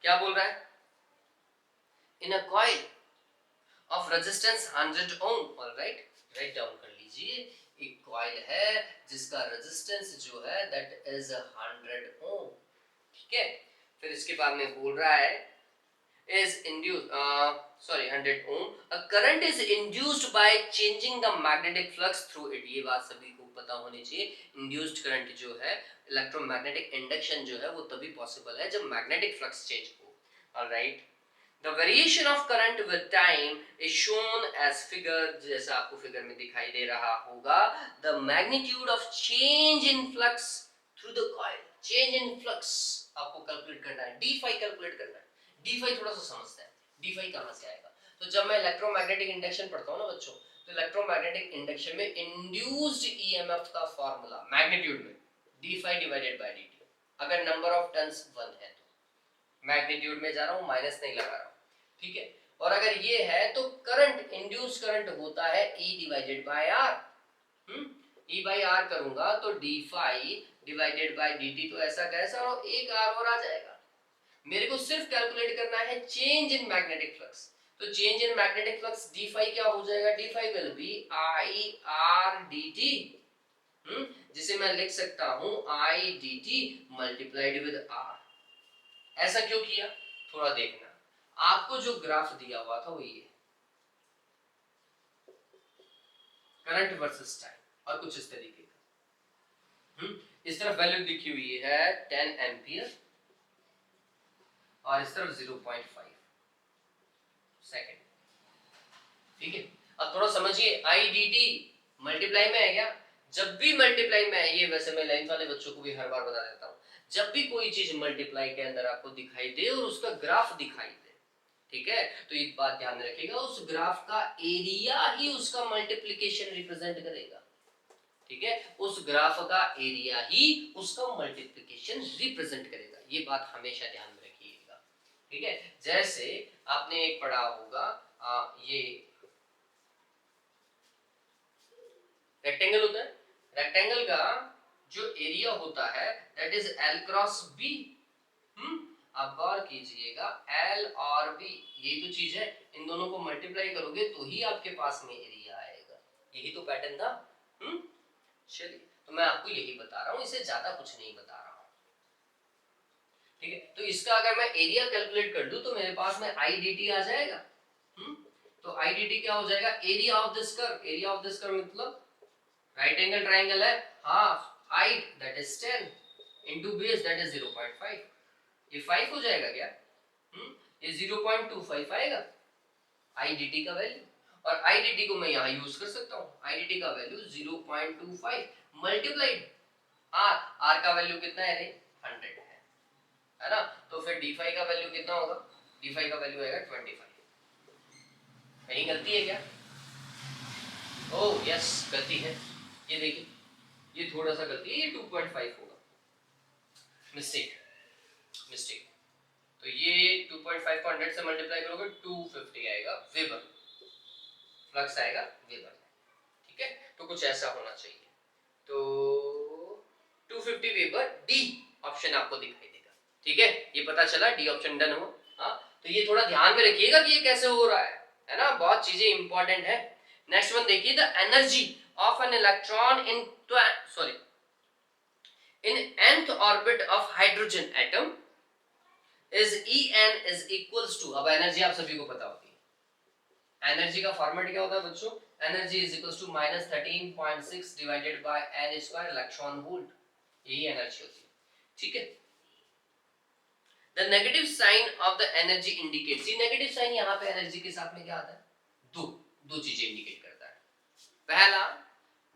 क्या बोल रहा है, in a coil of resistance 100 ohm, alright, right down कर लीजिए, एक कॉइल है जिसका रेजिस्टेंस जो है दैट इज 100 ओम, ठीक है। फिर इसके बाद में बोल रहा है is induced 100 ohm, a current is induced by changing the magnetic flux through it, ये बात सभी को पता होनी चाहिए। induced current जो है, electromagnetic induction जो है वो तभी possible है जब magnetic flux change हो, alright। The variation of current with time is shown as figure, जैसा आपको फिगर में दिखाई दे रहा होगा, the magnitude of change in flux through the coil, change in flux आपको कैलकुलेट करना है, d phi कैलकुलेट करना है। d phi थोड़ा सा समझते हैं, d phi कहां से आएगा। तो जब मैं इलेक्ट्रोमैग्नेटिक इंडक्शन पढ़ता हूं ना बच्चों, तो इलेक्ट्रोमैग्नेटिक इंडक्शन में इंड्यूस्ड ईएमएफ का फार्मूला मैग्नीट्यूड में d phi divided by dt, अगर नंबर ऑफ टर्न्स 1 है तो मैग्नीट्यूड में जा रहा हूं, माइनस नहीं लगा रहा हूं, ठीक है। और अगर ये है तो करंट, इंड्यूस करंट होता है E divided by R, E by R करूंगा तो d phi divided by dt, तो ऐसा कैसा, और एक R और आ जाएगा। मेरे को सिर्फ कैलकुलेट करना है चेंज इन मैग्नेटिक फ्लक्स, तो change in magnetic flux d phi क्या हो जाएगा, d phi will be I R dt, जिसे मैं लिख सकता हूं I dt multiplied with R। ऐसा क्यों किया, थोड़ा देखना, आपको जो ग्राफ दिया हुआ था वो ये करंट वर्सेस टाइम और कुछ इस तरीके का, इस तरफ वैल्यू लिखी हुई है 10 एम्पियर और इस तरफ 0.5 सेकंड, ठीक है। अब थोड़ा समझिए, आई डी टी मल्टीप्लाई में है क्या, जब भी मल्टीप्लाई में है, ये वैसे मैं लाइन वाले बच्चों को भी हर बार बता देता हूं, जब भी कोई चीज मल्टीप्लाई के अंदर आपको दिखाई दे और उसका ग्राफ दिखाई दे, ठीक है, तो एक बात ध्यान में रखिएगा, उस ग्राफ का एरिया ही उसका मल्टीप्लिकेशन रिप्रेजेंट करेगा, ठीक है, उस ग्राफ का एरिया ही उसका मल्टीप्लिकेशन रिप्रेजेंट करेगा, ये बात हमेशा ध्यान में रखिएगा, ठीक है। जैसे आपने एक पढ़ा होगा, ये रेक्टेंगल होता है, रेक्टेंगल का जो एरिया होता है that is L cross B, आप गौर कीजिएगा, L और B ये तो चीज है, इन दोनों को मल्टीप्लाई करोगे तो ही आपके पास में एरिया आएगा, यही तो पैटर्न था। चलिए, तो मैं आपको यही बता रहा हूं, इसे ज्यादा कुछ नहीं बता रहा हूं, ठीक है। तो इसका अगर मैं एरिया कैलकुलेट कर दूं तो मेरे पास में आई डी टी आ जाएगा, तो आई डी टी क्या हो जाएगा, area of this curve, area of this curve मतलब राइट एंगल ट्राइंगल है, half height that is 10 into base that is 0.5, ये 5 हो जाएगा क्या, ये 0.25 आएगा आई डी टी का वैल्यू, और आई डी टी को मैं यहां यूज कर सकता हूं, आई डी टी का वैल्यू 0.25 मल्टीप्लाइड आर, आर का वैल्यू कितना है रे, 100 है ना, तो फिर डी फाई का वैल्यू कितना होगा, डी फाई का वैल्यू आएगा 25, कहीं गलती है क्या, ओह यस गलती है, ये देखिए ये थोड़ा सा गलती है, ये 2.5 होगा, मिस्टेक मिस्टेक, तो ये 2.5 को 100 से मल्टीप्लाई करोगे 250 आएगा वेबर, फ्लक्स आएगा वेबर, ठीक है। तो कुछ ऐसा होना चाहिए, तो 250 वेबर, डी ऑप्शन आपको दिखाई देगा। ठीक है, ये पता चला, डी ऑप्शन डन हो। हाँ, तो ये थोड़ा ध्यान में रखिएगा कि ये कैसे हो रहा है ना, बहुत चीजें इंपॉर्टेंट है। नेक्स्ट वन देखिए, the energy of an electron in sorry in nth orbit of hydrogen atom is En is equals to, अब एनर्जी आप सभी को पता होती है, एनर्जी का फॉर्मेट क्या होता है बच्चों, energy is equals to -13.6 divided by n square electron volt, यही एनर्जी होती है। ठीक है, the negative sign of the energy indicates, ये नेगेटिव साइन यहाँ पे एनर्जी के साथ में क्या आता है, दो चीजें इंडिकेट करता है। पहला,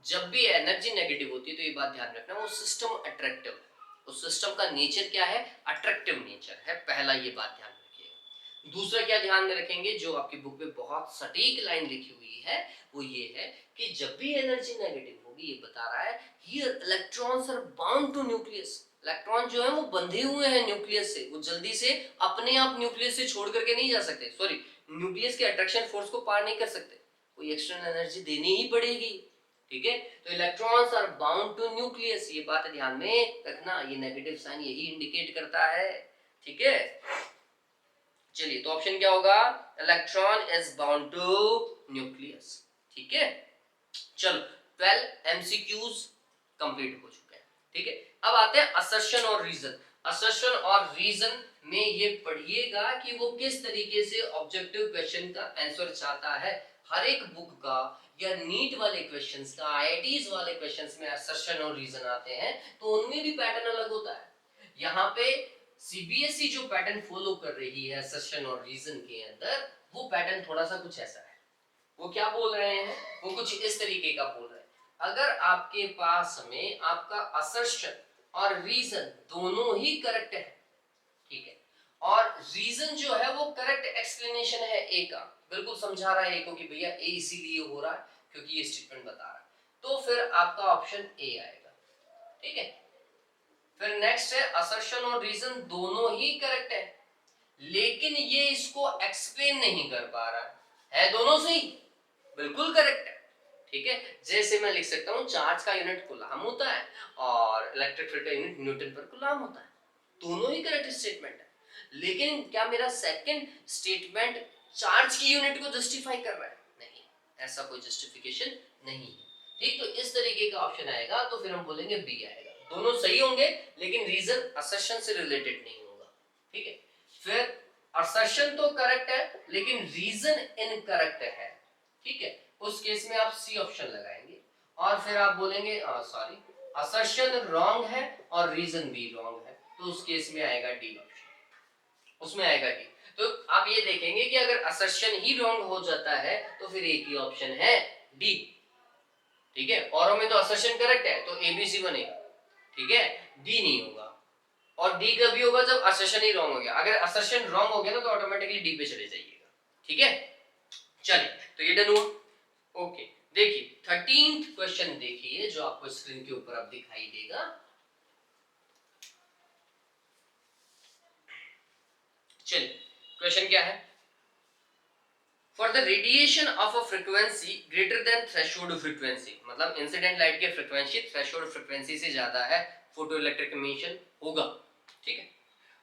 जब भी एनर्जी नेगेटिव होती है तो ये बात ध्यान रखना, वो सिस्टम अट्रैक्टिव है, उस सिस्टम का नेचर क्या है, अट्रैक्टिव नेचर है, पहला ये बात ध्यान रखिएगा। दूसरा क्या ध्यान में रखेंगे, जो आपकी बुक में बहुत सटीक लाइन लिखी हुई है वो ये है कि जब भी एनर्जी नेगेटिव होगी, ये बता रहा है here electrons are bound to nucleus, electron जो है वो बंधे हुए हैं न्यूक्लियस से, वो जल्दी से अपने आप न्यूक्लियस से छोड़ करके नहीं जा सकते, सॉरी न्यूक्लियस के अट्रैक्शन फोर्स को पार नहीं कर सकते, कोई एक्सटर्नल एनर्जी देनी ही पड़ेगी। ठीक है, तो electrons are bound to nucleus, ये बात ध्यान में रखना, ये नेगेटिव साइन यही इंडिकेट करता है। ठीक है, चलिए तो ऑप्शन क्या होगा, electron is bound to nucleus. ठीक है, चलो 12 एमसीक्यूज कंप्लीट हो चुके हैं। ठीक है, अब आते हैं असर्शन और रीजन। असर्शन और रीजन में ये पढ़िएगा कि वो किस तरीके से ऑब्जेक्टिव क्वेश्चन का आंसर चाहता है। हर एक बुक का या नीट वाले क्वेश्चंस का, आईआईटीज वाले क्वेश्चंस में असर्शन और रीजन आते हैं, तो उनमें भी पैटर्न अलग होता है। यहाँ पे सीबीएसई जो पैटर्न फॉलो कर रही है असर्शन और रीजन के अंदर, वो पैटर्न थोड़ा सा कुछ ऐसा है। वो क्या बोल रहे हैं, वो कुछ इस तरीके का बोल रहे हैं, अगर आपके पास में आपका असर्शन और रीजन दोनों ही करेक्ट है, ठीक है, और रीजन जो है वो करेक्ट एक्सप्लेनेशन है ए का, बिल्कुल समझा रहा है ए को कि भैया ए इसीलिए हो रहा है क्योंकि ये स्टेटमेंट बता रहा है, तो फिर आपका ऑप्शन ए आएगा। ठीक है, फिर नेक्स्ट है असर्शन और रीजन दोनों ही करेक्ट है, लेकिन ये इसको एक्सप्लेन नहीं कर पा रहा है दोनों सही, बिल्कुल करेक्ट है। ठीक है, जैसे मैं लिख सकता हूं चार्ज का यूनिट कूलाम होता है और इलेक्ट्रिक फील्ड का यूनिट न्यूटन पर कूलाम होता है, दोनों ही करेक्ट स्टेटमेंट है, लेकिन क्या मेरा सेकंड स्टेटमेंट चार्ज की यूनिट को जस्टिफाई कर रहा है, नहीं, ऐसा कोई जस्टिफिकेशन नहीं है। ठीक, तो इस तरीके का ऑप्शन आएगा, तो फिर हम बोलेंगे बी आएगा, दोनों सही होंगे लेकिन रीजन असर्शन से रिलेटेड नहीं होगा। ठीक है, फिर असर्शन तो करेक्ट है लेकिन रीजन इनकरेक्ट है, ठीक है, उस केस में आप सी ऑप्शन लगाएंगे, और फिर आप बोलेंगे सॉरी असर्शन रॉन्ग है और रीजन भी रॉन्ग है, तो उस केस में आएगा डी ऑप्शन, उसमें आएगा डी। तो आप ये देखेंगे कि अगर असर्शन ही रॉन्ग हो जाता है तो फिर एक ही ऑप्शन है डी। ठीक है, औरों में तो असर्शन करेक्ट है तो एबीसी बनेगा, ठीक है, डी नहीं होगा, और डी कभी होगा जब असर्शन ही रॉन्ग हो गया, अगर असर्शन रॉन्ग हो गया ना तो ऑटोमेटिकली डी पे चले जाइएगा। ठीक है, चलिए तो ये डन हुआ। ओके, देखिए 13th क्वेश्चन देखिए जो आपको स्क्रीन के ऊपर अब दिखाई देगा। चलिए क्वेश्चन क्या है, for the radiation of a frequency greater than threshold frequency, मतलब इंसिडेंट लाइट की फ्रीक्वेंसी थ्रेशोल्ड फ्रीक्वेंसी से ज्यादा है, फोटो इलेक्ट्रिक एमिशन होगा। ठीक है,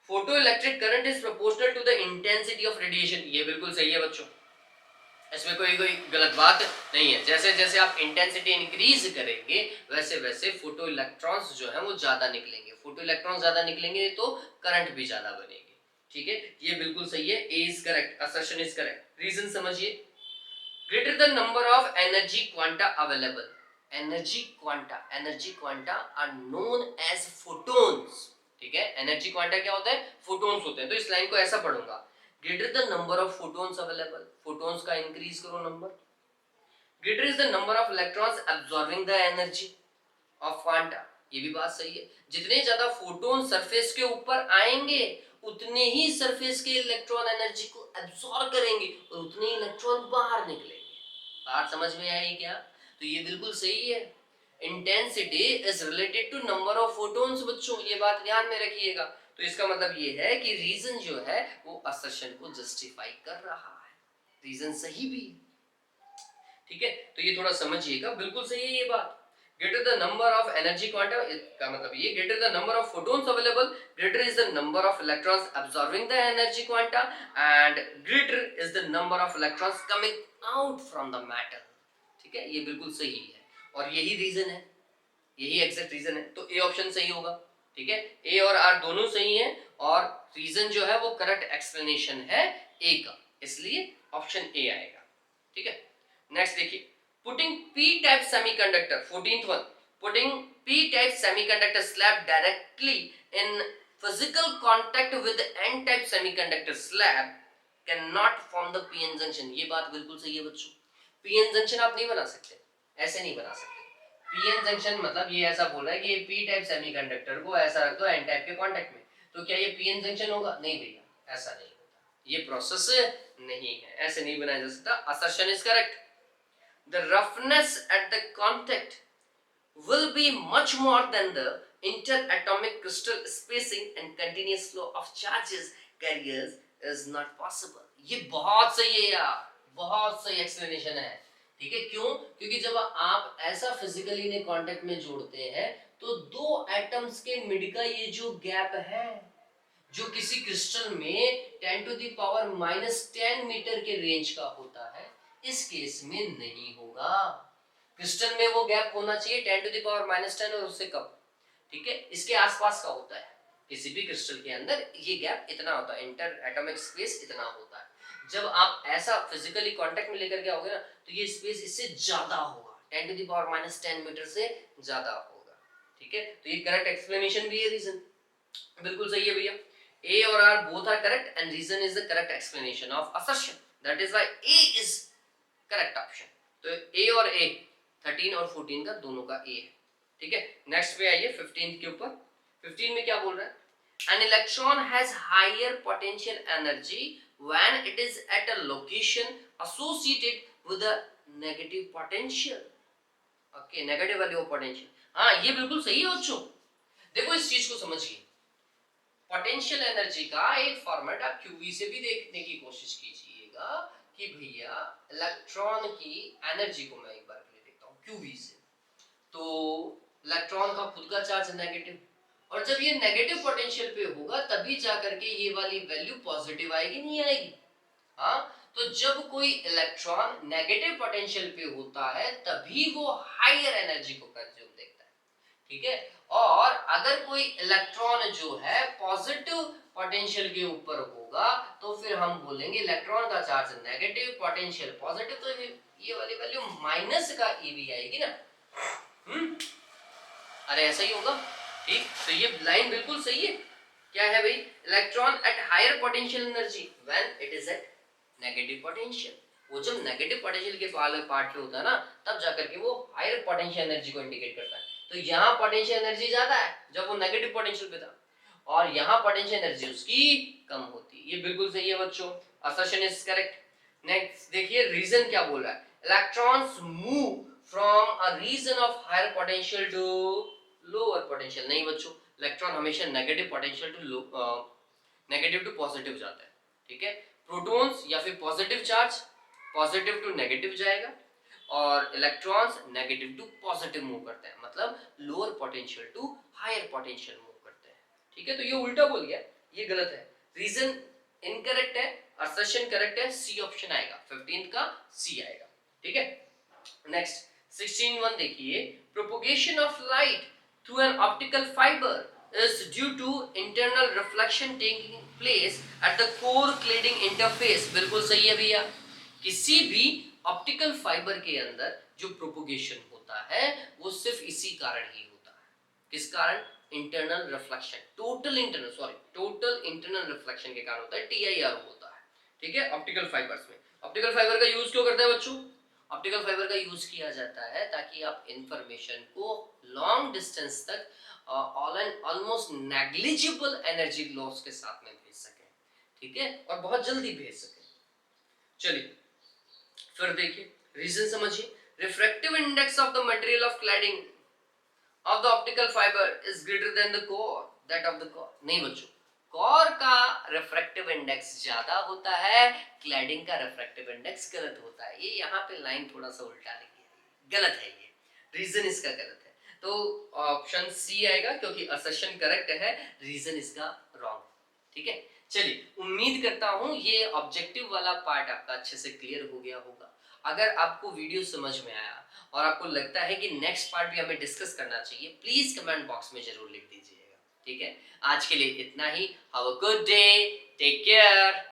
photo electric current is proportional to the intensity of radiation, ये बिल्कुल सही है बच्चों, इसमें कोई गलत बात नहीं है। जैसे जैसे आप इंटेंसिटी इंक्रीज करेंगे वैसे वैसे फोटो इलेक्ट्रॉन्स जो है वो ज्यादा निकलेंगे, फोटो इलेक्ट्रॉन ज्यादा निकलेंगे तो करंट भी ज्यादा बनेगी। ठीक है, ये बिल्कुल सही है, A is correct, assertion is correct. Reason समझिए, greater the number of energy quanta available, energy quanta are known as photons. ठीक है, एनर्जी क्वांटा क्या होता है, फोटोन्स होते हैं, तो इस लाइन को ऐसा पढ़ूंगा, greater the number of photons available, photons का इंक्रीज करो number, greater is the number of electrons absorbing the energy of quanta, ये भी बात सही है, जितने ज्यादा फोटोन सरफेस के ऊपर आएंगे उतने ही सरफेस के इलेक्ट्रॉन एनर्जी को एब्सॉर्ब करेंगे और उतने ही इलेक्ट्रॉन बाहर निकलेंगे। बात समझ में आई क्या, तो ये बिल्कुल सही है, intensity is related to number of photons बच्चों, ये बात ध्यान में रखिएगा। तो इसका मतलब ये है कि रीजन जो है वो असर्शन को जस्टिफाई कर रहा है, रीजन सही भी है। ठीक है, तो ये थोड़ा समझिएगा, बिल्कुल सही है ये बात, greater the number of energy quanta इसका मतलब ये greater the number of photons available, greater is the number of electrons absorbing the energy quanta and greater is the number of electrons coming out from the matter. ठीक है, ये बिल्कुल सही है और यही रीजन है, यही एग्जैक्ट रीजन है, तो ए ऑप्शन सही होगा. ठीक है, ए और आर दोनों सही हैं और रीजन जो है वो करेक्ट एक्सप्लेनेशन है ए का, इसलिए ऑप्शन ए आएगा. ठीक है, नेक्स्ट देखिए, putting P type semiconductor 14th one, putting P type semiconductor slab directly in physical contact with N type semiconductor slab can not form the PN junction. ये बात बिल्कुल सही है बच्चों, पीएन जंक्शन आप नहीं बना सकते, ऐसे नहीं बना सकते. पीएन जंक्शन मतलब ये ऐसा बोल रहा है कि ये पी टाइप सेमीकंडक्टर को ऐसा रख दो एन टाइप के कांटेक्ट में, तो क्या ये पीएन जंक्शन होगा? नहीं भैया, ऐसा नहीं होता, ये प्रोसेस नहीं है, ऐसे नहीं बनाया जा सकता. Assertion is correct. The roughness at the contact will be much more than the interatomic crystal spacing and continuous flow of charges carriers is not possible. ये बहुत सही है यार, बहुत सही एक्सप्लेनेशन है. ठीक है, क्यों? क्योंकि जब आप ऐसा फिजिकली ने कांटेक्ट में जोड़ते हैं तो दो एटम्स के मिड का ये जो गैप है, जो किसी क्रिस्टल में 10 टू द पावर -10 मीटर के रेंज का होता है, इस केस में नहीं होगा. क्रिस्टल में वो गैप होना चाहिए 10 टू द पावर -10 और उससे कम. ठीक है, इसके आसपास का होता है. किसी भी क्रिस्टल के अंदर ये गैप इतना होता है, इंटर एटॉमिक स्पेस इतना होता है. जब आप ऐसा फिजिकली कांटेक्ट में लेकर के आओगे ना, तो ये स्पेस इससे ज्यादा होगा, 10 टू द पावर -10 मीटर से ज्यादा होगा. ठीक है, तो ये करेक्ट एक्सप्लेनेशन भी है, रीजन बिल्कुल सही है भैया. ए और R both are correct and reason is the correct explanation of assertion. That is why A is correct option. तो ए और ए 13 और 14 का दोनों का ए है. ठीक है, नेक्स्ट पे आइए 15 के ऊपर. 15 में क्या बोल रहा है? An electron has higher potential energy when it is at a location associated with a negative potential. Okay, negative value of potential. हाँ, ये बिल्कुल सही है बच्चों. देखो इस चीज को समझिए, पोटेंशियल एनर्जी का एक फॉर्मेट आप क्यूवी से भी देखने की कोशिश कीजिएगा कि भैया इलेक्ट्रॉन की एनर्जी को मैं एक बार देखता हूँ क्यूवी से. तो इलेक्ट्रॉन का खुद का चार्ज नेगेटिव, और जब ये नेगेटिव पोटेंशियल पे होगा तभी जाकर के ये वाली वैल्यू पॉजिटिव आएगी, नहीं आएगी? हाँ, तो जब कोई इलेक्ट्रॉन नेगेटिव पोटेंशियल पे होता है तभी वो हायर एनर्जी को कंज्यूम देखता है. ठीक है, और अगर कोई इलेक्ट्रॉन जो है पॉजिटिव पोटेंशियल के ऊपर होगा तो फिर हम बोलेंगे इलेक्ट्रॉन का चार्ज नेगेटिव, पोटेंशियल पॉजिटिव, तो ये वाली वैल्यू माइनस का ईवी आएगी ना. अरे ऐसा ही होगा. ठीक, तो ये लाइन बिल्कुल सही है. क्या है भाई? Electron at higher potential energy when it is at negative potential. वो जब नेगेटिव पोटेंशियल के वाले पार्ट पे होता है ना, तब जाकर के वो हायर पोटेंशियल एनर्जी को इंडिकेट करता है. तो यहाँ पोटेंशियल एनर्जी ज्यादा है जब वो नेगेटिव पोटेंशियल पे था, और यहाँ पोटेंशियल एनर्जी उसकी कम होती है. ये बिल्कुल सही है बच्चों, असर्शन इज करेक्ट. नेक्स्ट देखिए रीजन क्या बोल रहा है. Electrons move from a region of higher potential to lower potential. नहीं बच्चों, इलेक्ट्रॉन हमेशा negative potential to negative to positive जाता है. ठीक है, प्रोटॉन्स या फिर positive charge positive to negative जाएगा और electrons negative to positive move करते हैं, मतलब lower potential to higher potential move करते हैं. ठीक है, तो ये उल्टा बोल गया, ये गलत है. रीजन इनकरेक्ट है, असर्शन करेक्ट है. सी ऑप्शन आएगा, 15 का सी आएगा. ठीक है, नेक्स्ट 16(1) देखिए, propagation of light through an optical fibre is due to internal reflection taking place at the core cladding interface. बिल्कुल सही है भैया. किसी भी ऑप्टिकल फाइबर के अंदर जो प्रोपोगेशन होता है वो सिर्फ इसी कारण ही होता है. किस कारण? Internal reflection, total internal reflection के कारण होता है, TIR होता है. ठीक है, ऑप्टिकल फाइबर्स में. ऑप्टिकल फाइबर का यूज क्यों करते हैं बच्चों? ऑप्टिकल फाइबर का यूज किया जाता है ताकि आप इंफॉर्मेशन को लॉन्ग डिस्टेंस तक ऑलमोस्ट नेग्लिजिबल एनर्जी लॉस के साथ में भेज सके. ठीक है, और बहुत जल्दी भेज सके. चलिए फिर देखिए, रीजन समझिए. Refractive index of the material of cladding of the optical fibre is greater than the core that of the core. नहीं बच्चों, कोर का रिफ्रैक्टिव इंडेक्स ज्यादा होता है, क्लैडिंग का रिफ्रैक्टिव इंडेक्स गलत होता है. ये यहाँ पे लाइन थोड़ा सा उल्टा लिखी है, गलत है. ये रीजन इसका गलत है. तो ऑप्शन सी आएगा क्योंकि असर्शन करेक्ट है, रीजन इसका रॉन्ग। ठीक है, चलिए उम्मीद करता हूं ये ऑब्जेक्टिव वाला पार्ट आपका अच्छे से क्लियर हो गया होगा। अगर आपको वीडियो समझ में आया और आपको लगता है कि नेक्स्ट पार्ट भी हमें डिस्कस करना चाहिए, प्लीज कमेंट बॉक्स में जरूर लिख दीजिएगा। ठीक है, आज के लिए इतना ही। Have a good day, take care.